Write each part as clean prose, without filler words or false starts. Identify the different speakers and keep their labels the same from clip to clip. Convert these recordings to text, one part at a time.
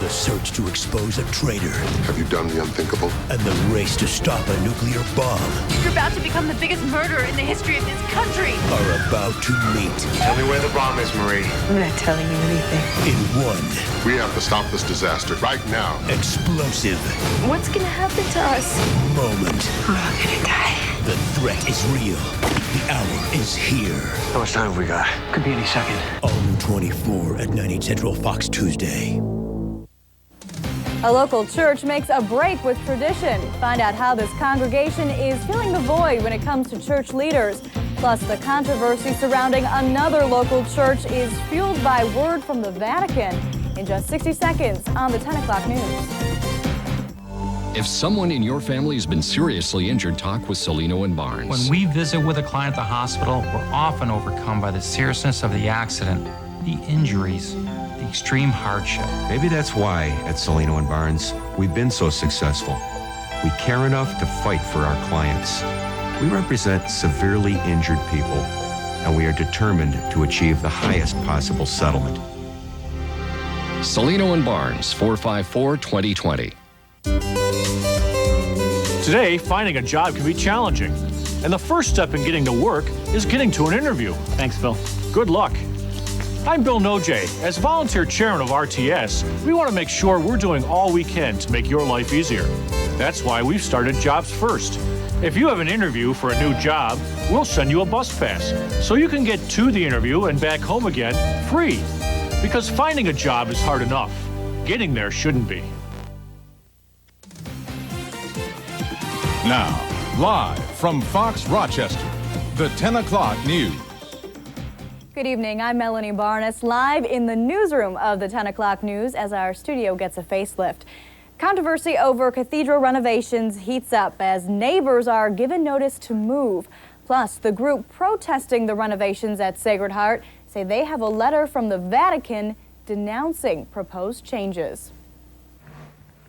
Speaker 1: The search to expose a traitor.
Speaker 2: Have you done the unthinkable?
Speaker 1: And the race to stop a nuclear bomb.
Speaker 3: You're about to become the biggest murderer in the history of this country.
Speaker 1: Are about to meet.
Speaker 4: Tell me where the bomb is, Marie.
Speaker 5: I'm not telling you anything.
Speaker 1: In one.
Speaker 2: We have to stop this disaster right now.
Speaker 1: Explosive.
Speaker 5: What's gonna happen to us?
Speaker 1: Moment.
Speaker 5: We're all gonna die.
Speaker 1: The threat is real. The hour is here.
Speaker 4: How much time have we got? Could be any second.
Speaker 1: All new 24 at 9, 8 Central Fox Tuesday.
Speaker 6: A local church makes a break with tradition. Find out how this congregation is filling the void when it comes to church leaders. Plus, the controversy surrounding another local church is fueled by word from the Vatican. In just 60 seconds on the 10 o'clock news.
Speaker 7: If someone in your family has been seriously injured, talk with Celino and Barnes.
Speaker 8: When we visit with a client at the hospital, we're often overcome by the seriousness of the accident, the injuries, the extreme hardship.
Speaker 9: Maybe that's why at Celino and Barnes, we've been so successful. We care enough to fight for our clients. We represent severely injured people, and we are determined to achieve the highest possible settlement.
Speaker 7: Celino and Barnes, 454-2020.
Speaker 10: Today, finding a job can be challenging, and the first step in getting to work is getting to an interview.
Speaker 11: Thanks, Bill.
Speaker 10: Good luck. I'm Bill Nojay. As volunteer chairman of RTS, we want to make sure we're doing all we can to make your life easier. That's why we've started Jobs First. If you have an interview for a new job, we'll send you a bus pass so you can get to the interview and back home again free. Because finding a job is hard enough. Getting there shouldn't be.
Speaker 12: Now, live from Fox Rochester, the 10 o'clock news.
Speaker 6: Good evening, I'm Melanie Barnes, live in the newsroom of the 10 o'clock news as our studio gets a facelift. Controversy over cathedral renovations heats up as neighbors are given notice to move. Plus, the group protesting the renovations at Sacred Heart say they have a letter from the Vatican denouncing proposed changes.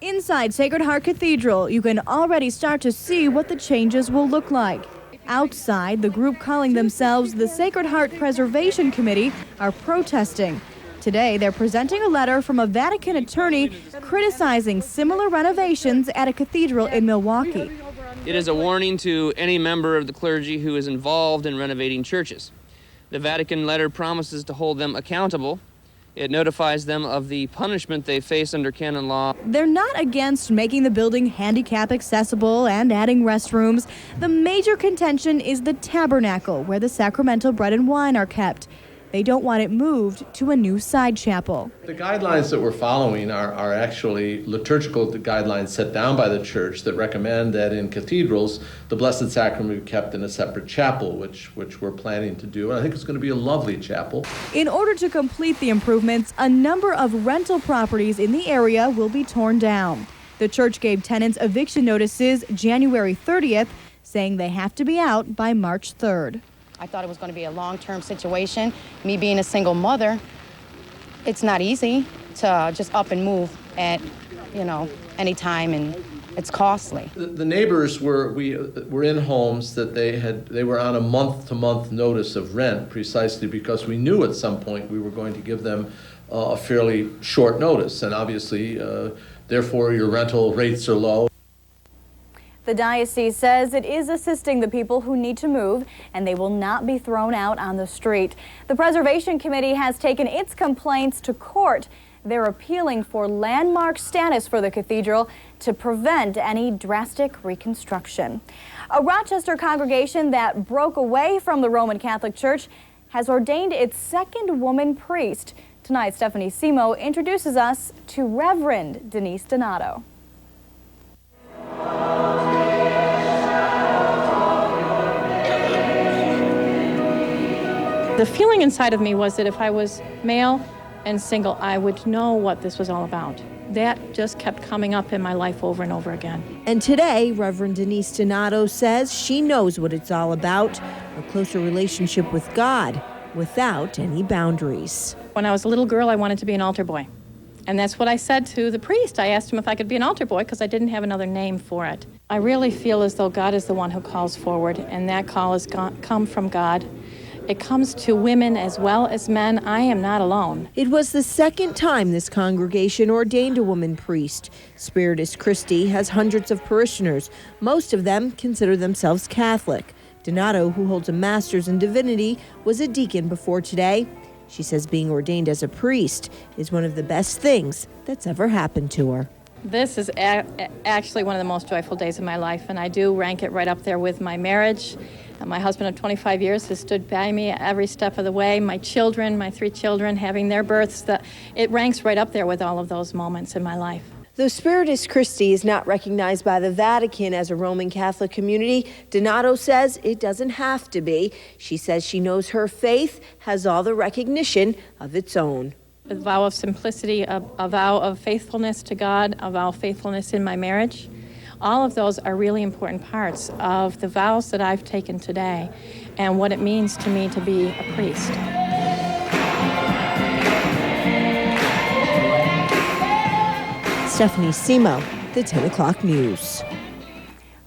Speaker 6: Inside Sacred Heart Cathedral, you can already start to see what the changes will look like. Outside, the group calling themselves the Sacred Heart Preservation Committee are protesting. Today, they're presenting a letter from a Vatican attorney criticizing similar renovations at a cathedral in Milwaukee.
Speaker 13: It is a warning to any member of the clergy who is involved in renovating churches. The Vatican letter promises to hold them accountable. It notifies them of the punishment they face under canon law.
Speaker 6: They're not against making the building handicap accessible and adding restrooms. The major contention is the tabernacle, where the sacramental bread and wine are kept. They don't want it moved to a new side chapel.
Speaker 14: The guidelines that we're following are actually liturgical guidelines set down by the church that recommend that in cathedrals, the Blessed Sacrament be kept in a separate chapel, which we're planning to do. And I think it's going to be a lovely chapel.
Speaker 6: In order to complete the improvements, a number of rental properties in the area will be torn down. The church gave tenants eviction notices January 30th, saying they have to be out by March 3rd.
Speaker 15: I thought it was going to be a long-term situation. Me being a single mother, it's not easy to just up and move at, any time, and it's costly.
Speaker 14: The neighbors were in homes that they were on a month-to-month notice of rent precisely because we knew at some point we were going to give them a fairly short notice, and obviously, therefore, your rental rates are low.
Speaker 6: The diocese says it is assisting the people who need to move, and they will not be thrown out on the street. The Preservation Committee has taken its complaints to court. They're appealing for landmark status for the cathedral to prevent any drastic reconstruction. A Rochester congregation that broke away from the Roman Catholic Church has ordained its second woman priest. Tonight, Stephanie Simo introduces us to Reverend Denise Donato.
Speaker 16: The feeling inside of me was that if I was male and single, I would know what this was all about. That just kept coming up in my life over and over again.
Speaker 17: And today, Reverend Denise Donato says she knows what it's all about, a closer relationship with God without any boundaries.
Speaker 16: When I was a little girl, I wanted to be an altar boy. And that's what I said to the priest. I asked him if I could be an altar boy because I didn't have another name for it. I really feel as though God is the one who calls forward, and that call has come from God. it comes to women as well as men, I am not alone.
Speaker 17: It was the second time this congregation ordained a woman priest. Spiritus Christi has hundreds of parishioners. Most of them consider themselves Catholic. Donato, who holds a master's in divinity, was a deacon before today. She says being ordained as a priest is one of the best things that's ever happened to her.
Speaker 16: This is actually one of the most joyful days of my life, and I do rank it right up there with my marriage. My husband of 25 years has stood by me every step of the way. My children, my 3 children, having their births, it ranks right up there with all of those moments in my life.
Speaker 17: Though Spiritus Christi is not recognized by the Vatican as a Roman Catholic community, Donato says it doesn't have to be. She says she knows her faith has all the recognition of its own.
Speaker 16: A vow of simplicity, a vow of faithfulness to God, a vow of faithfulness in my marriage. All of those are really important parts of the vows that I've taken today and what it means to me to be a priest.
Speaker 17: Stephanie Simo, the 10 o'clock news.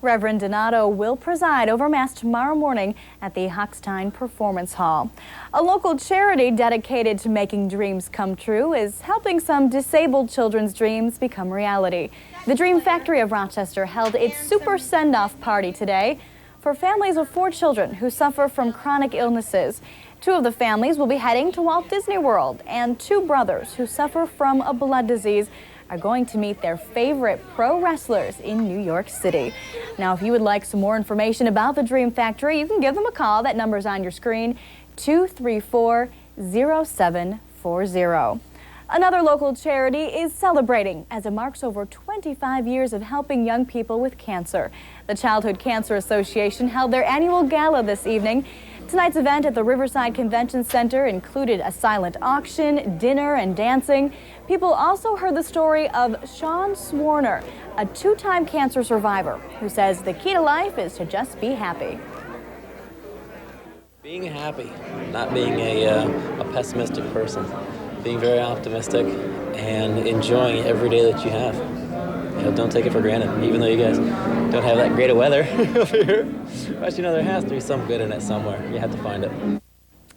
Speaker 6: Reverend Donato will preside over Mass tomorrow morning at the Hochstein Performance Hall. A local charity dedicated to making dreams come true is helping some disabled children's dreams become reality. The Dream Factory of Rochester held its super send-off party today for families of 4 children who suffer from chronic illnesses. 2 of the families will be heading to Walt Disney World, and 2 brothers who suffer from a blood disease are going to meet their favorite pro wrestlers in New York City. Now, if you would like some more information about the Dream Factory, you can give them a call. That number's on your screen, 234-0740. Another local charity is celebrating as it marks over 25 years of helping young people with cancer. The Childhood Cancer Association held their annual gala this evening. Tonight's event at the Riverside Convention Center included a silent auction, dinner, and dancing. People also heard the story of Sean Swarner, a 2-time cancer survivor, who says the key to life is to just be happy.
Speaker 11: Being happy, not being a pessimistic person, being very optimistic and enjoying every day that you have. You know, don't take it for granted, even though you guys don't have that great of weather over here. But you know, there has to be some good in it somewhere. You have to find it.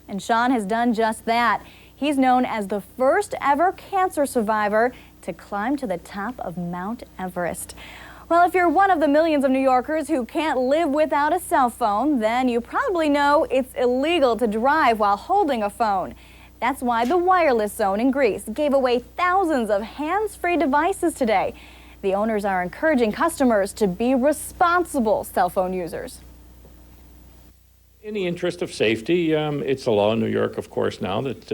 Speaker 6: And Sean has done just that. He's known as the first ever cancer survivor to climb to the top of Mount Everest. Well, if you're one of the millions of New Yorkers who can't live without a cell phone, then you probably know it's illegal to drive while holding a phone. That's why the Wireless Zone in Greece gave away thousands of hands-free devices today. The owners are encouraging customers to be responsible cell phone users.
Speaker 10: In the interest of safety, it's the law in New York, of course, now that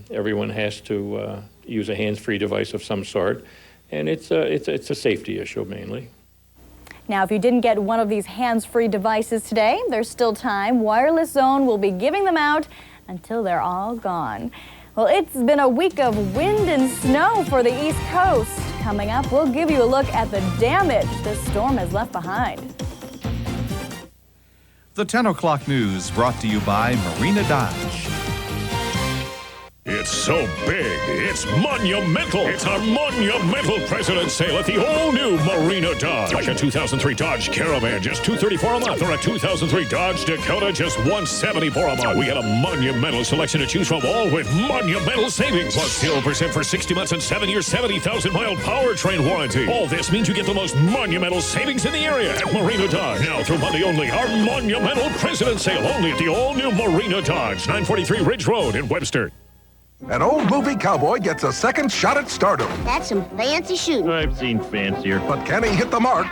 Speaker 10: everyone has to use a hands-free device of some sort, and it's a safety issue mainly.
Speaker 6: Now, if you didn't get one of these hands-free devices today, there's still time. Wireless Zone will be giving them out until they're all gone. Well, it's been a week of wind and snow for the East Coast. Coming up, we'll give you a look at the damage this storm has left behind.
Speaker 12: The 10 o'clock news brought to you by Marina Dodge.
Speaker 1: It's so big, it's monumental. It's our monumental President's Sale at the all-new Marina Dodge. Like a 2003 Dodge Caravan, just $234 a month, or a 2003 Dodge Dakota, just $174 a month. We got a monumental selection to choose from, all with monumental savings. Plus 0% for 60 months and 7 years, 70,000-mile powertrain warranty. All this means you get the most monumental savings in the area at Marina Dodge. Now through Monday only, our monumental President's Sale, only at the all-new Marina Dodge, 943 Ridge Road in Webster.
Speaker 18: An old movie cowboy gets a second shot at stardom.
Speaker 19: That's some fancy shooting.
Speaker 18: I've seen fancier. But can he hit the mark?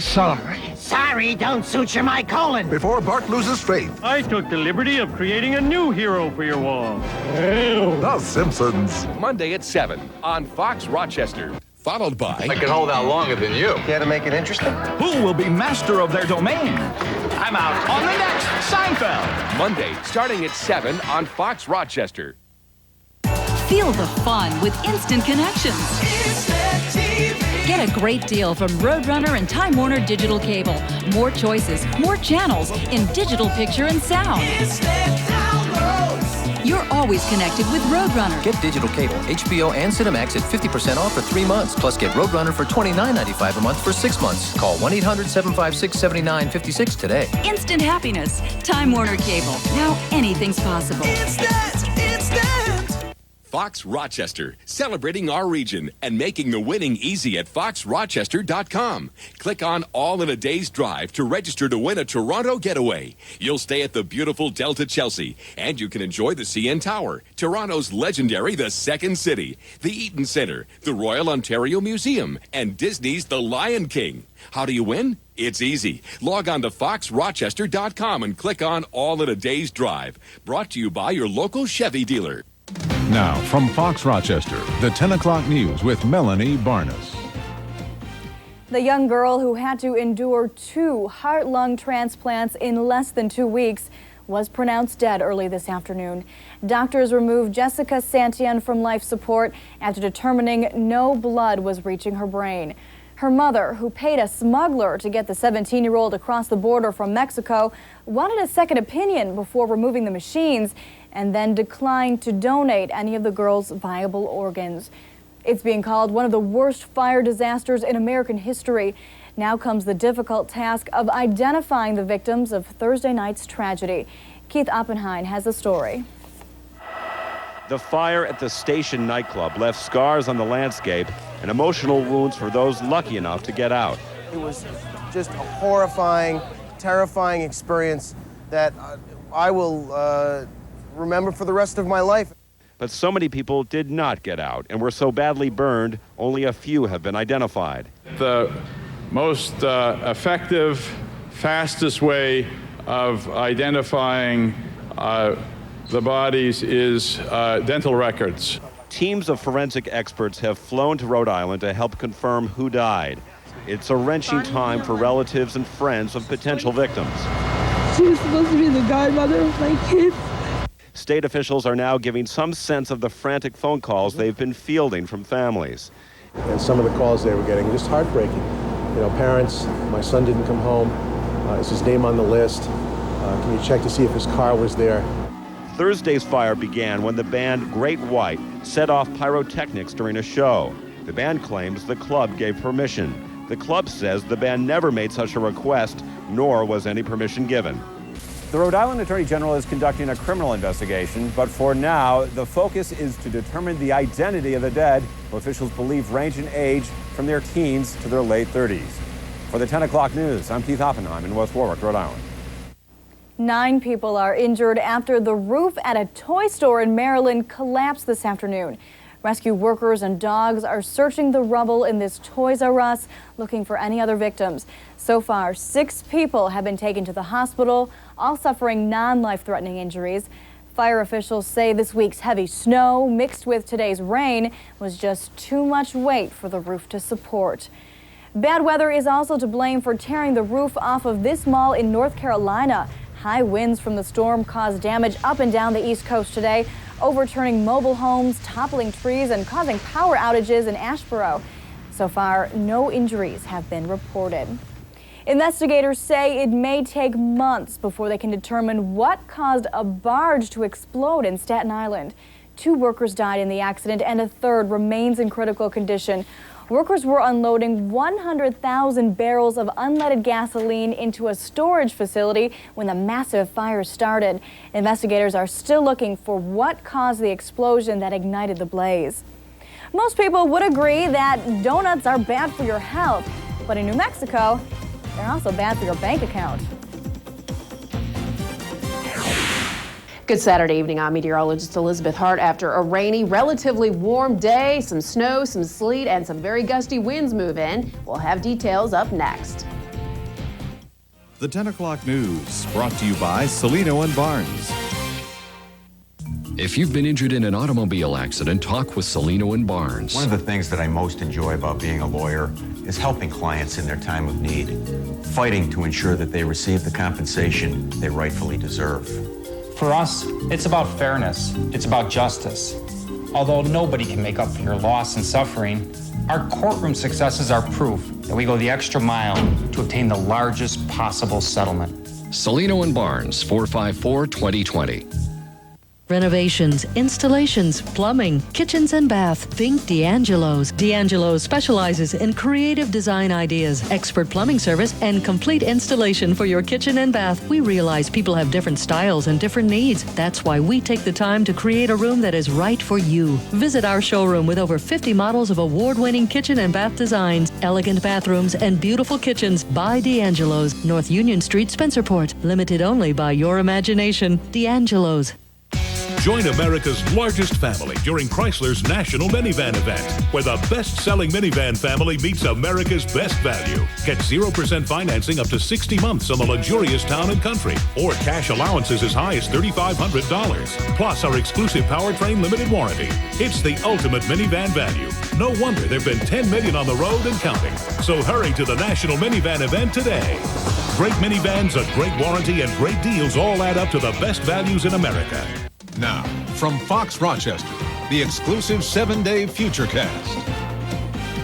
Speaker 18: Sorry.
Speaker 19: Sorry, don't suture my colon.
Speaker 18: Before Bart loses faith.
Speaker 20: I took the liberty of creating a new hero for your wall.
Speaker 18: The Simpsons.
Speaker 21: Monday at 7 on Fox Rochester.
Speaker 1: Followed by...
Speaker 21: I can hold out longer than you.
Speaker 22: Care to make it interesting?
Speaker 23: Who will be master of their domain?
Speaker 21: I'm out.
Speaker 23: On the next Seinfeld.
Speaker 21: Monday, starting at 7 on Fox Rochester.
Speaker 24: Feel the fun with Instant Connections. Get a great deal from Roadrunner and Time Warner Digital Cable. More choices, more channels in digital picture and sound. Your you're always connected with Roadrunner.
Speaker 2: Get digital cable, HBO, and Cinemax at 50% off for 3 months. Plus, get Roadrunner for $29.95 a month for 6 months. Call 1-800-756-7956 today.
Speaker 24: Instant happiness. Time Warner Cable. Now anything's possible.
Speaker 21: Fox Rochester, celebrating our region and making the winning easy at foxrochester.com. Click on All in a Day's Drive to register to win a Toronto getaway. You'll stay at the beautiful Delta Chelsea, and you can enjoy the CN Tower, Toronto's legendary The Second City, the Eaton Centre, the Royal Ontario Museum, and Disney's The Lion King. How do you win? It's easy. Log on to foxrochester.com and click on All in a Day's Drive. Brought to you by your local Chevy dealer.
Speaker 12: Now, from Fox Rochester, the 10 o'clock news with Melanie Barnes.
Speaker 6: The young girl who had to endure 2 heart-lung transplants in less than 2 weeks was pronounced dead early this afternoon. Doctors removed Jessica Santian from life support after determining no blood was reaching her brain. Her mother, who paid a smuggler to get the 17-year-old across the border from Mexico, wanted a second opinion before removing the machines and then declined to donate any of the girl's viable organs. It's being called one of the worst fire disasters in American history. Now comes the difficult task of identifying the victims of Thursday night's tragedy. Keith Oppenheim has the story.
Speaker 3: The fire at the Station nightclub left scars on the landscape and emotional wounds for those lucky enough to get out.
Speaker 5: It was just a horrifying, terrifying experience that I will remember for the rest of my life.
Speaker 3: But so many people did not get out and were so badly burned, only a few have been identified.
Speaker 22: The most effective, fastest way of identifying the bodies is dental records.
Speaker 3: Teams of forensic experts have flown to Rhode Island to help confirm who died. It's a wrenching time for relatives and friends of potential victims.
Speaker 25: She was supposed to be the godmother of my kids.
Speaker 3: State officials are now giving some sense of the frantic phone calls they've been fielding from families.
Speaker 26: And some of the calls they were getting, just heartbreaking. You know, parents, my son didn't come home. Is his name on the list? Can you check to see if his car was there?
Speaker 3: Thursday's fire began when the band Great White set off pyrotechnics during a show. The band claims the club gave permission. The club says the band never made such a request, nor was any permission given.
Speaker 27: The Rhode Island Attorney General is conducting a criminal investigation, but for now, the focus is to determine the identity of the dead, who officials believe range in age from their teens to their late 30s. For the 10 o'clock news, I'm Keith Oppenheim in West Warwick, Rhode Island.
Speaker 6: 9 people are injured after the roof at a toy store in Maryland collapsed this afternoon. Rescue workers and dogs are searching the rubble in this Toys R Us, looking for any other victims. So far, 6 people have been taken to the hospital, all suffering non-life-threatening injuries. Fire officials say this week's heavy snow, mixed with today's rain, was just too much weight for the roof to support. Bad weather is also to blame for tearing the roof off of this mall in North Carolina. High winds from the storm caused damage up and down the East Coast today, overturning mobile homes, toppling trees, and causing power outages in Asheboro. So far, no injuries have been reported. Investigators say it may take months before they can determine what caused a barge to explode in Staten Island. 2 workers died in the accident and a third remains in critical condition. Workers were unloading 100,000 barrels of unleaded gasoline into a storage facility when the massive fire started. Investigators are still looking for what caused the explosion that ignited the blaze. Most people would agree that donuts are bad for your health, but in New Mexico, they're also bad for your bank account.
Speaker 28: Good Saturday evening. I'm meteorologist Elizabeth Hart. After a rainy, relatively warm day, some snow, some sleet, and some very gusty winds move in. We'll have details up next.
Speaker 12: The 10 o'clock news brought to you by Celino and Barnes.
Speaker 7: If you've been injured in an automobile accident, talk with Celino and Barnes.
Speaker 9: One of the things that I most enjoy about being a lawyer is helping clients in their time of need, fighting to ensure that they receive the compensation they rightfully deserve.
Speaker 8: For us, it's about fairness. It's about justice. Although nobody can make up for your loss and suffering, our courtroom successes are proof that we go the extra mile to obtain the largest possible settlement.
Speaker 7: Celino and Barnes, 454-2020.
Speaker 4: Renovations, installations, plumbing, kitchens and bath. Think D'Angelo's. D'Angelo's specializes in creative design ideas, expert plumbing service, and complete installation for your kitchen and bath. We realize people have different styles and different needs. That's why we take the time to create a room that is right for you. Visit our showroom with over 50 models of award-winning kitchen and bath designs, elegant bathrooms, and beautiful kitchens by D'Angelo's, North Union Street, Spencerport. Limited only by your imagination. D'Angelo's.
Speaker 1: Join America's largest family during Chrysler's National Minivan event, where the best-selling minivan family meets America's best value. Get 0% financing up to 60 months on the luxurious Town & Country, or cash allowances as high as $3,500, plus our exclusive powertrain limited warranty. It's the ultimate minivan value. No wonder there have been 10 million on the road and counting. So hurry to the National Minivan event today. Great minivans, a great warranty, and great deals all add up to the best values in America.
Speaker 18: Now, from Fox Rochester, the exclusive 7-day futurecast.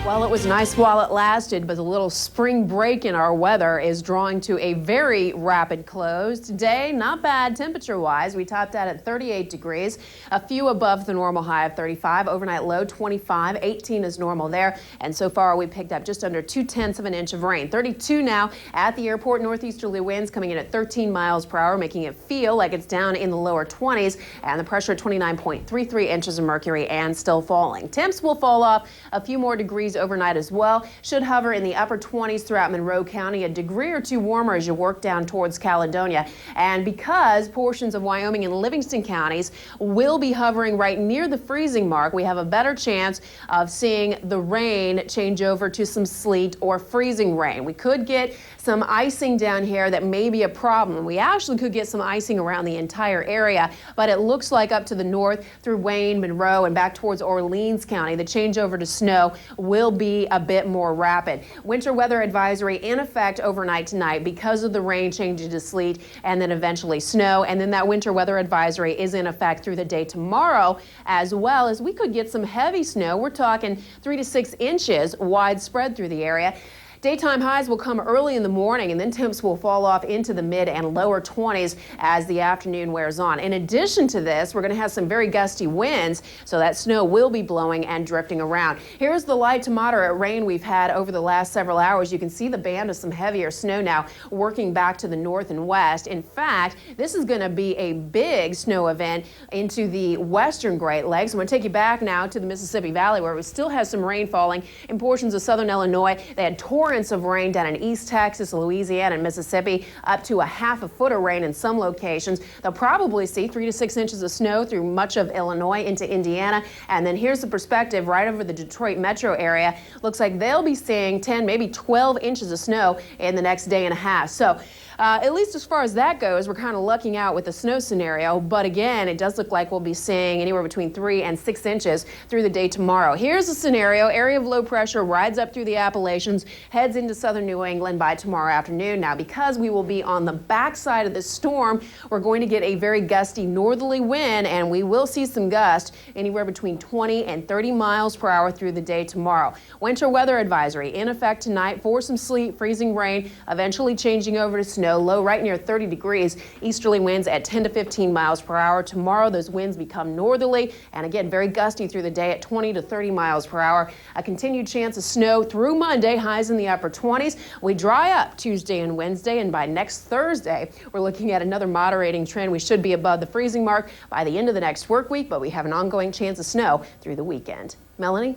Speaker 28: Well, it was nice while it lasted, but the little spring break in our weather is drawing to a very rapid close. Today, not bad temperature-wise. We topped out at 38 degrees, a few above the normal high of 35. Overnight low 25, 18 is normal there. And so far, we picked up just under 2/10 of an inch of rain. 32 now at the airport. Northeasterly winds coming in at 13 miles per hour, making it feel like it's down in the lower 20s. And the pressure at 29.33 inches of mercury and still falling. Temps will fall off a few more degrees overnight as well. Should hover in the upper 20s throughout Monroe County, a degree or two warmer as you work down towards Caledonia. And because portions of Wyoming and Livingston counties will be hovering right near the freezing mark, we have a better chance of seeing the rain change over to some sleet or freezing rain. We could get some icing down here that may be a problem. We actually could get some icing around the entire area, but it looks like up to the north through Wayne, Monroe, and back towards Orleans County, the changeover to snow will be a bit more rapid. Winter weather advisory in effect overnight tonight because of the rain changing to sleet and then eventually snow. And then that winter weather advisory is in effect through the day tomorrow, as well as we could get some heavy snow. We're talking 3 to 6 inches widespread through the area. Daytime highs will come early in the morning, and then temps will fall off into the mid and lower 20s as the afternoon wears on. In addition to this, we're going to have some very gusty winds, so that snow will be blowing and drifting around. Here's the light to moderate rain we've had over the last several hours. You can see the band of some heavier snow now working back to the north and west. In fact, this is going to be a big snow event into the western Great Lakes. I'm going to take you back now to the Mississippi Valley, where we still have some rain falling in portions of southern Illinois. They had torrents of rain down in East Texas, Louisiana, and Mississippi, up to a half a foot of rain in some locations. They'll probably see 3 to 6 inches of snow through much of Illinois into Indiana. And then here's the perspective right over the Detroit metro area. Looks like they'll be seeing 10, maybe 12 inches of snow in the next day and a half. So at least as far as that goes, we're kind of lucking out with the snow scenario. But again, it does look like we'll be seeing anywhere between 3 and 6 inches through the day tomorrow. Here's the scenario. Area of low pressure rides up through the Appalachians, heads into southern New England by tomorrow afternoon. Now, because we will be on the backside of the storm, we're going to get a very gusty northerly wind, and we will see some gusts anywhere between 20 and 30 miles per hour through the day tomorrow. Winter weather advisory in effect tonight for some sleet, freezing rain, eventually changing over to snow. Low right near 30 degrees. Easterly winds at 10 to 15 miles per hour. Tomorrow, those winds become northerly and again very gusty through the day at 20 to 30 miles per hour. A continued chance of snow through Monday, highs in the upper 20s. We dry up Tuesday and Wednesday, and by next Thursday, we're looking at another moderating trend. We should be above the freezing mark by the end of the next work week, but we have an ongoing chance of snow through the weekend. Melanie?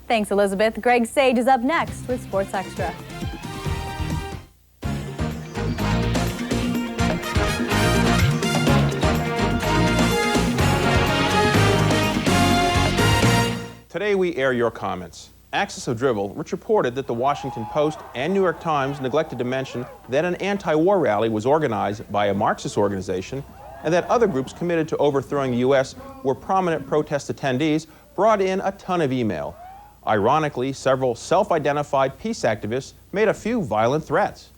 Speaker 6: Thanks, Elizabeth. Greg Sage is up next with Sports Extra.
Speaker 10: Today we air your comments. Axis of Drivel, which reported that the Washington Post and New York Times neglected to mention that an anti-war rally was organized by a Marxist organization and that other groups committed to overthrowing the U.S. were prominent protest attendees, brought in a ton of email. Ironically, several self-identified peace activists made a few violent threats.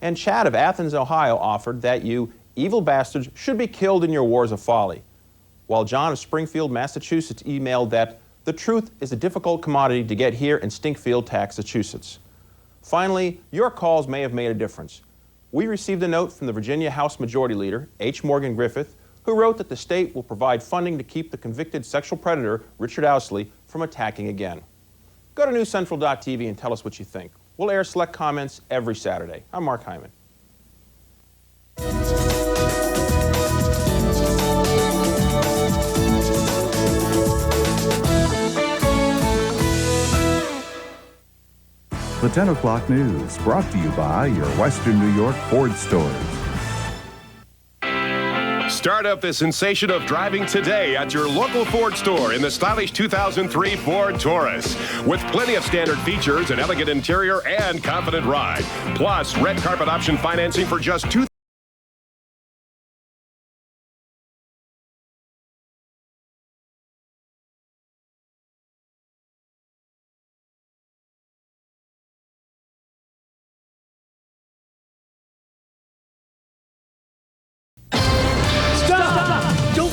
Speaker 10: And Chad of Athens, Ohio offered that you evil bastards should be killed in your wars of folly. While John of Springfield, Massachusetts emailed that the truth is a difficult commodity to get here in Stinkfield, Massachusetts. Finally, your calls may have made a difference. We received a note from the Virginia House Majority Leader, H. Morgan Griffith, who wrote that the state will provide funding to keep the convicted sexual predator, Richard Ousley, from attacking again. Go to newscentral.tv and tell us what you think. We'll air select comments every Saturday. I'm Mark Hyman.
Speaker 12: The 10 o'clock news brought to you by your Western New York Ford stores.
Speaker 11: Start up the sensation of driving today at your local Ford store in the stylish 2003 Ford Taurus. With plenty of standard features, an elegant interior, and confident ride. Plus, red carpet option financing for just $2,000.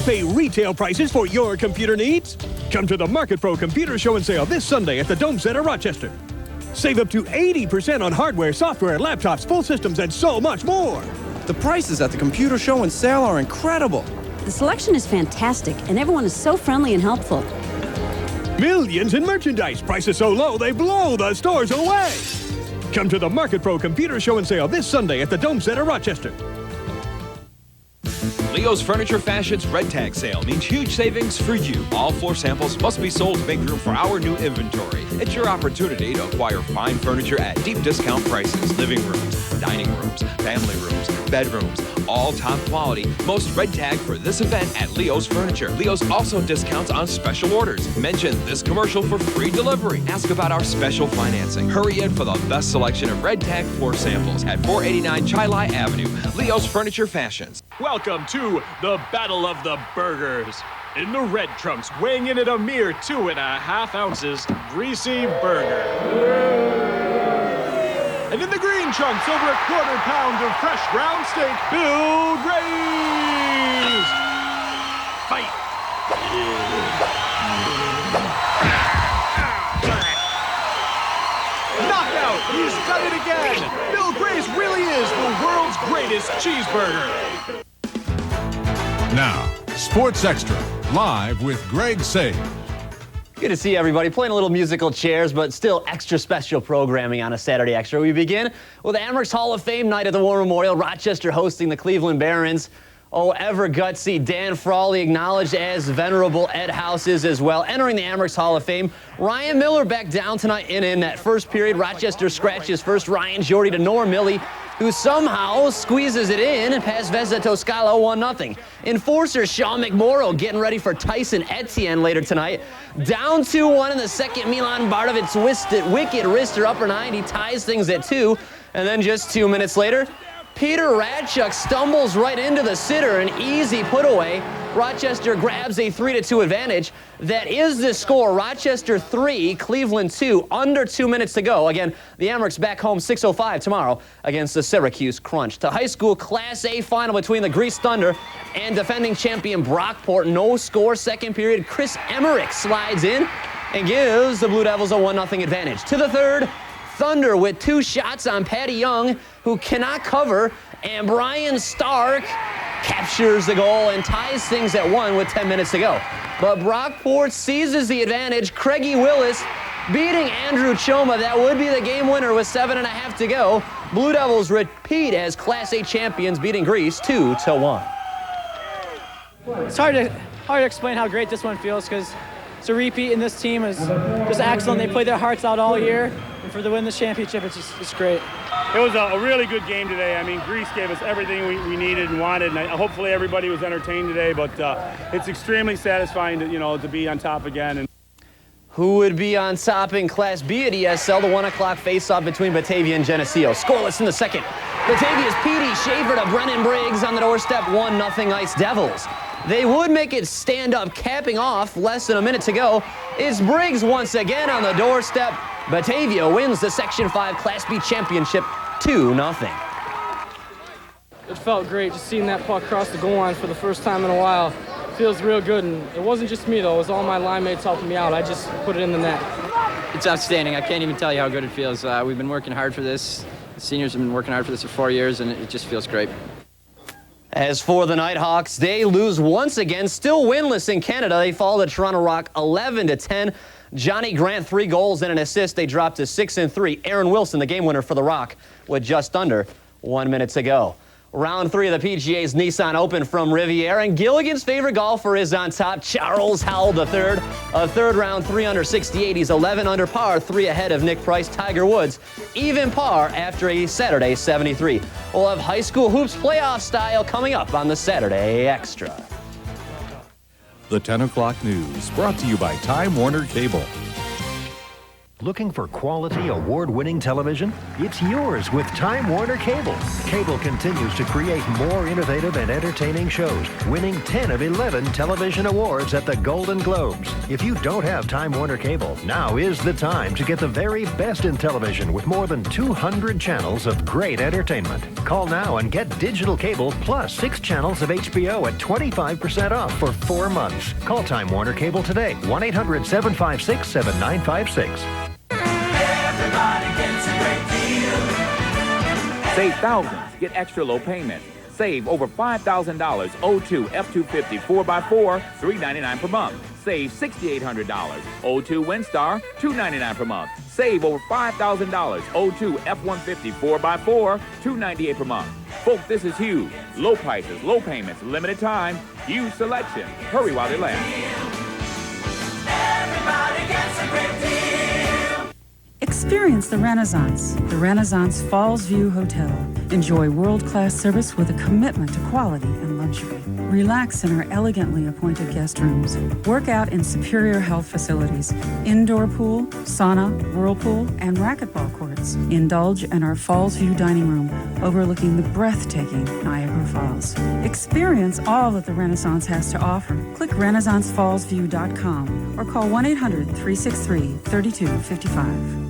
Speaker 13: Pay retail prices for your computer needs? Come to the Market Pro Computer Show and Sale this Sunday at the Dome Center, Rochester. Save up to 80% on hardware, software, laptops, full systems, and so much more.
Speaker 14: The prices at the Computer Show and Sale are incredible.
Speaker 15: The selection is fantastic, and everyone is so friendly and helpful.
Speaker 13: Millions in merchandise. Prices so low, they blow the stores away. Come to the Market Pro Computer Show and Sale this Sunday at the Dome Center, Rochester.
Speaker 16: Leo's Furniture Fashion's Red Tag Sale means huge savings for you. All floor samples must be sold to make room for our new inventory. It's your opportunity to acquire fine furniture at deep discount prices. Living rooms, dining rooms, family rooms, bedrooms, all top quality. Most Red Tag for this event at Leo's Furniture. Leo's also discounts on special orders. Mention this commercial for free delivery. Ask about our special financing. Hurry in for the best selection of Red Tag floor samples at 489 Chilai Avenue. Leo's Furniture Fashions.
Speaker 17: Welcome to the Battle of the Burgers. In the red trunks, weighing in at a mere 2.5 ounces, Greasy Burger. And in the green trunks, over a quarter pound of fresh ground steak, Bill Gray's. Fight. Knockout, he's done it again. Bill Gray's really is the world's greatest cheeseburger.
Speaker 18: Now, Sports Extra, live with Greg Sage.
Speaker 19: Good to see everybody playing a little musical chairs, but still extra special programming on a Saturday Extra. We begin with Amherst Hall of Fame night at the War Memorial. Rochester hosting the Cleveland Barons. Oh, ever gutsy Dan Frawley, acknowledged as venerable Ed House is as well. Entering the Amherst Hall of Fame, Ryan Miller back down tonight in that first period. Rochester scratches first. Ryan Jordy to Norm Milley, who somehow squeezes it in and past Vezza Toscalo 1-0. Enforcer Sean McMorrow getting ready for Tyson Etienne later tonight. Down 2-1 in the second, Milan Bardovic wicked wrister upper 90 ties things at 2. And then just 2 minutes later, Peter Radchuk stumbles right into the sitter, an easy put away. Rochester grabs a 3-2 advantage. That is the score. Rochester 3, Cleveland 2, under 2 minutes to go. Again, the Amherst back home 6:05 tomorrow against the Syracuse Crunch. The high school Class A final between the Grease Thunder and defending champion Brockport. No score, second period. Chris Emmerich slides in and gives the Blue Devils a 1-0 advantage. To the third, Thunder with 2 shots on Patty Young, who cannot cover, and Brian Stark captures the goal and ties things at 1 with 10 minutes to go. But Brockport seizes the advantage. Craigie Willis beating Andrew Choma. That would be the game winner with 7.5 to go. Blue Devils repeat as Class A champions, beating Greece 2-1.
Speaker 20: It's hard to explain how great this one feels, because it's a repeat, and this team is just excellent. They played their hearts out all year, and for the win this championship, it's great.
Speaker 29: It was a really good game today. I mean, Greece gave us everything we needed and wanted, and hopefully everybody was entertained today. But it's extremely satisfying to be on top again. And
Speaker 19: who would be on top in Class B at ESL? The 1 o'clock face-off between Batavia and Geneseo. Scoreless in the second. Batavia's Petey Schaefer to Brennan Briggs on the doorstep. 1-0 Ice Devils. They would make it stand up, capping off less than a minute to go. It's Briggs once again on the doorstep. Batavia wins the Section 5 Class B championship 2-0.
Speaker 20: It felt great just seeing that puck cross the goal line for the first time in a while. Feels real good, and it wasn't just me though, it was all my line mates helping me out. I just put it in the net.
Speaker 30: It's outstanding. I can't even tell you how good it feels. We've been working hard for this. The seniors have been working hard for this for 4 years, and it just feels great.
Speaker 19: As for the Nighthawks, they lose once again, still winless in Canada. They fall to Toronto Rock 11-10. Johnny Grant, 3 goals and an assist. They drop to 6-3. Aaron Wilson, the game winner for the Rock, with just under 1 minute to go. Round 3 of the PGA's Nissan Open from Riviera, and Gilligan's favorite golfer is on top, Charles Howell III. A third round, 3 under 68. He's 11 under par, 3 ahead of Nick Price. Tiger Woods, even par after a Saturday 73. We'll have high school hoops playoff style coming up on the Saturday Extra.
Speaker 12: The 10 o'clock news brought to you by Time Warner Cable.
Speaker 2: Looking for quality, award-winning television? It's yours with Time Warner Cable. Cable continues to create more innovative and entertaining shows, winning 10 of 11 television awards at the Golden Globes. If you don't have Time Warner Cable, now is the time to get the very best in television with more than 200 channels of great entertainment. Call now and get digital cable plus 6 channels of HBO at 25% off for 4 months. Call Time Warner Cable today, 1-800-756-7956.
Speaker 3: Save thousands, get extra low payments. Save over $5,000. O2 F250 4x4, $399 per month. Save $6,800. O2 Windstar, $299 per month. Save over $5,000. O2 F150 4x4, $298 per month. Folks, this is huge. Low prices, low payments, limited time, huge selection. Hurry while they last.
Speaker 5: Everybody gets a great deal. Experience the Renaissance Falls View Hotel. Enjoy world-class service with a commitment to quality and luxury. Relax in our elegantly appointed guest rooms. Work out in superior health facilities. Indoor pool, sauna, whirlpool, and racquetball courts. Indulge in our Falls View dining room overlooking the breathtaking Niagara Falls. Experience all that the Renaissance has to offer. Click RenaissanceFallsView.com or call 1-800-363-3255.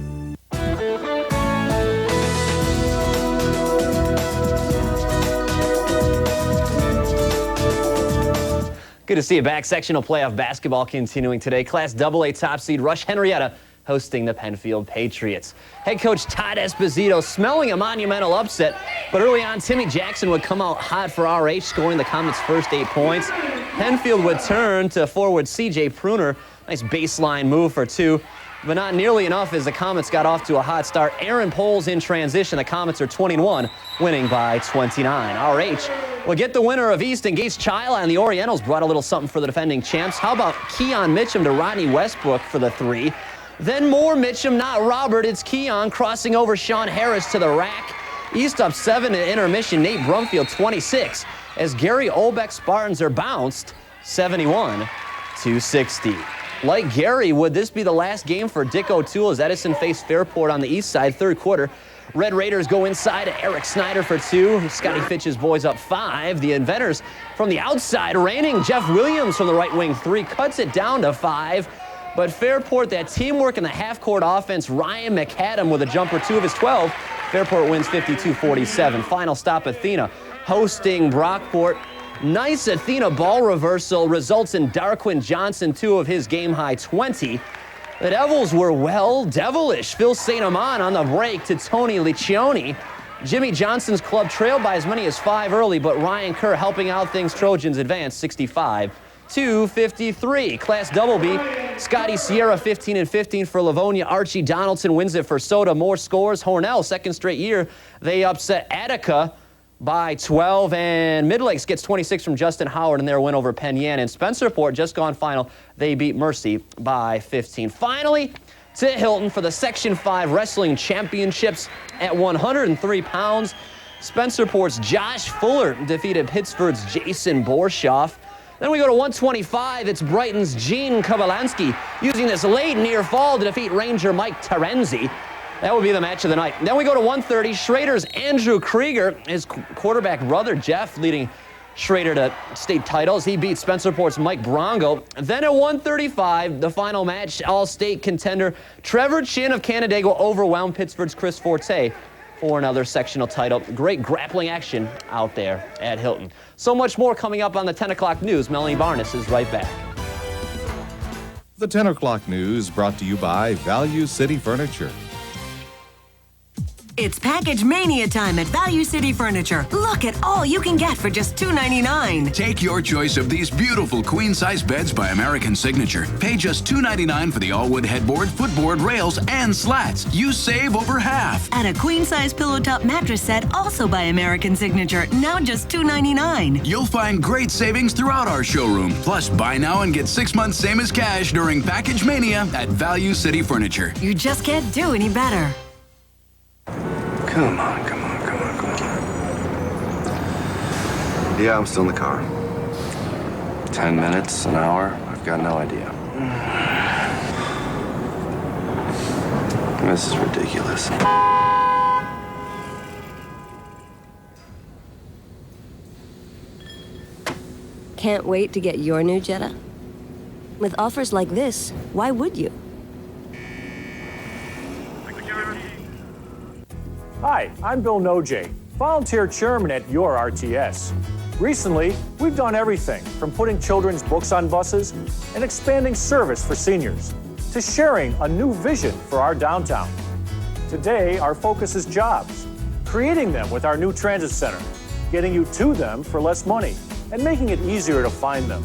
Speaker 19: Good to see you back. Sectional playoff basketball continuing today. Class AA top seed Rush Henrietta hosting the Penfield Patriots. Head coach Todd Esposito smelling a monumental upset, but early on Timmy Jackson would come out hot for RH, scoring the Comets' first 8 points. Penfield would turn to forward CJ Pruner. Nice baseline move for 2, but not nearly enough as the Comets got off to a hot start. Aaron Poles in transition. The Comets are 21, winning by 29. RH will get the winner of East and Gates Chila, and the Orientals brought a little something for the defending champs. How about Keon Mitchum to Rodney Westbrook for the 3? Then more Mitchum, not Robert. It's Keon crossing over Sean Harris to the rack. East up 7 at intermission. Nate Brumfield 26 as Gary Olbeck Spartans are bounced 71-60. Like Gary, would this be the last game for Dick O'Toole as Edison faced Fairport on the east side, third quarter? Red Raiders go inside to Eric Snyder for 2. Scotty Fitch's boys up 5. The Inventors from the outside, reigning Jeff Williams from the right wing 3, cuts it down to 5. But Fairport, that teamwork in the half-court offense, Ryan McAdam with a jumper 2 of his 12. Fairport wins 52-47. Final stop, Athena hosting Brockport. Nice Athena ball reversal results in Darquin Johnson 2 of his game-high 20. The Devils were, well, devilish. Phil St. Amand on the break to Tony Liccioni. Jimmy Johnson's club trailed by as many as 5 early, but Ryan Kerr helping out things. Trojans advance 65-53. Class Double B, Scotty Sierra 15 and 15 for Livonia. Archie Donaldson wins it for Soda. More scores. Hornell, second straight year, they upset Attica by 12, and Midlakes gets 26 from Justin Howard in their win over Penn Yan. And Spencerport, just gone final, they beat Mercy by 15. Finally, to Hilton for the Section 5 Wrestling Championships at 103 pounds. Spencerport's Josh Fuller defeated Pittsford's Jason Borshoff. Then we go to 125. It's Brighton's Gene Kowalansky using this late near fall to defeat Ranger Mike Terenzi. That would be the match of the night. Then we go to 130. Schrader's Andrew Krieger, his quarterback brother Jeff, leading Schrader to state titles. He beat Spencerport's Mike Brongo. Then at 135, the final match, all-state contender Trevor Chin of Canandaigua overwhelmed Pittsford's Chris Forte for another sectional title. Great grappling action out there at Hilton. So much more coming up on the 10 o'clock news. Melanie Barnes is right back.
Speaker 12: The 10 o'clock news brought to you by Value City Furniture.
Speaker 7: It's Package Mania time at Value City Furniture. Look at all you can get for just $2.99.
Speaker 8: Take your choice of these beautiful queen-size beds by American Signature. Pay just $2.99 for the all-wood headboard, footboard, rails, and slats. You save over half.
Speaker 7: And a queen-size pillow top mattress set also by American Signature. Now just $2.99.
Speaker 8: You'll find great savings throughout our showroom. Plus, buy now and get 6 months same as cash during Package Mania at Value City Furniture.
Speaker 7: You just can't do any better.
Speaker 9: Come on. Yeah, I'm still in the car. 10 minutes, an hour, I've got no idea. This is ridiculous.
Speaker 21: Can't wait to get your new Jetta? With offers like this, why would you?
Speaker 22: Hi, I'm Bill Nojay, volunteer chairman at Your RTS. Recently, we've done everything from putting children's books on buses and expanding service for seniors to sharing a new vision for our downtown. Today, our focus is jobs, creating them with our new transit center, getting you to them for less money, and making it easier to find them.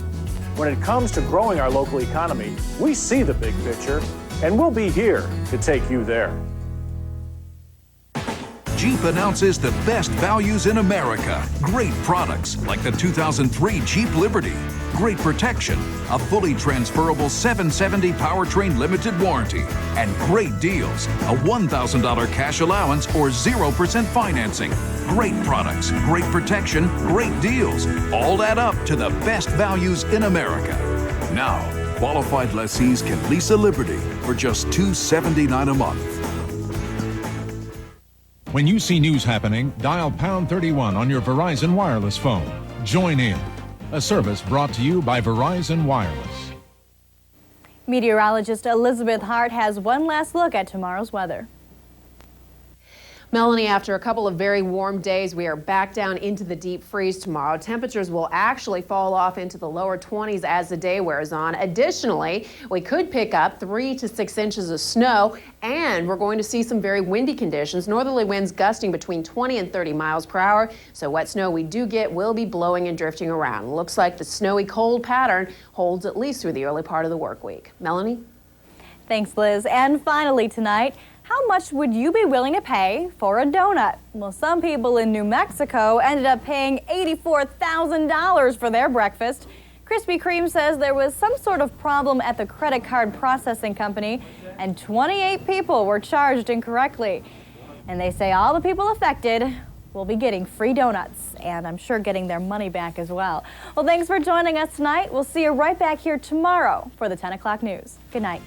Speaker 22: When it comes to growing our local economy, we see the big picture, and we'll be here to take you there.
Speaker 18: Jeep announces the best values in America. Great products like the 2003 Jeep Liberty. Great protection, a fully transferable 770 powertrain limited warranty. And great deals, a $1,000 cash allowance or 0% financing. Great products, great protection, great deals. All add up to the best values in America. Now, qualified lessees can lease a Liberty for just $279 a month. When you see news happening, dial pound 31 on your Verizon Wireless phone. Join in. A service brought to you by Verizon Wireless.
Speaker 6: Meteorologist Elizabeth Hart has one last look at tomorrow's weather.
Speaker 28: Melanie, after a couple of very warm days, we are back down into the deep freeze tomorrow. Temperatures will actually fall off into the lower 20s as the day wears on. Additionally, we could pick up 3 to 6 inches of snow, and we're going to see some very windy conditions. Northerly winds gusting between 20 and 30 miles per hour. So wet snow we do get will be blowing and drifting around. Looks like the snowy cold pattern holds at least through the early part of the work week. Melanie?
Speaker 6: Thanks, Liz. And finally tonight, how much would you be willing to pay for a donut? Well, some people in New Mexico ended up paying $84,000 for their breakfast. Krispy Kreme says there was some sort of problem at the credit card processing company, and 28 people were charged incorrectly. And they say all the people affected will be getting free donuts, and I'm sure getting their money back as well. Well, thanks for joining us tonight. We'll see you right back here tomorrow for the 10 o'clock news. Good night.